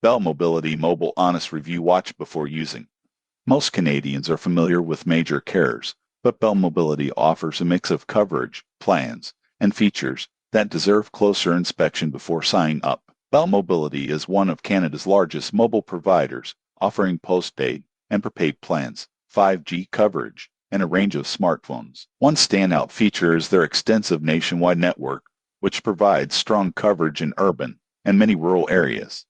Bell Mobility Mobile Honest Review Watch before using. Most Canadians are familiar with major carriers, but Bell Mobility offers a mix of coverage, plans, and features that deserve closer inspection before signing up. Bell Mobility is one of Canada's largest mobile providers, offering postpaid and prepaid plans, 5G coverage, and a range of smartphones. One standout feature is their extensive nationwide network, which provides strong coverage in urban and many rural areas.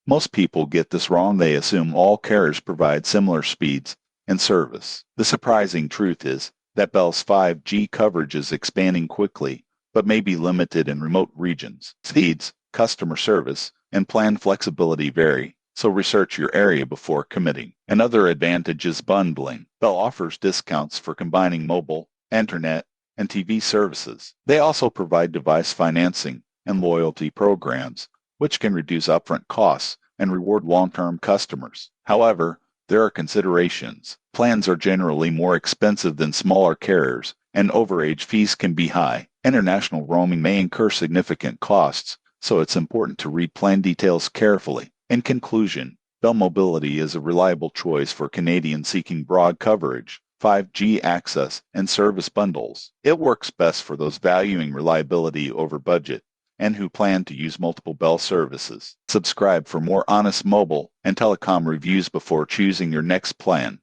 Most people get this wrong. They assume all carriers provide similar speeds and service. The surprising truth is that Bell's 5G coverage is expanding quickly, but may be limited in remote regions. Speeds, customer service, and plan flexibility vary, so research your area before committing. Another advantage is bundling. Bell offers discounts for combining mobile, internet, and TV services. They also provide device financing and loyalty programs, which can reduce upfront costs and reward long-term customers. However, there are considerations. Plans are generally more expensive than smaller carriers, and overage fees can be high. International roaming may incur significant costs, so it's important to read plan details carefully. In conclusion, Bell Mobility is a reliable choice for Canadians seeking broad coverage, 5G access, and service bundles. It works best for those valuing reliability over budget and who plan to use multiple Bell services. Subscribe for more honest mobile and telecom reviews before choosing your next plan.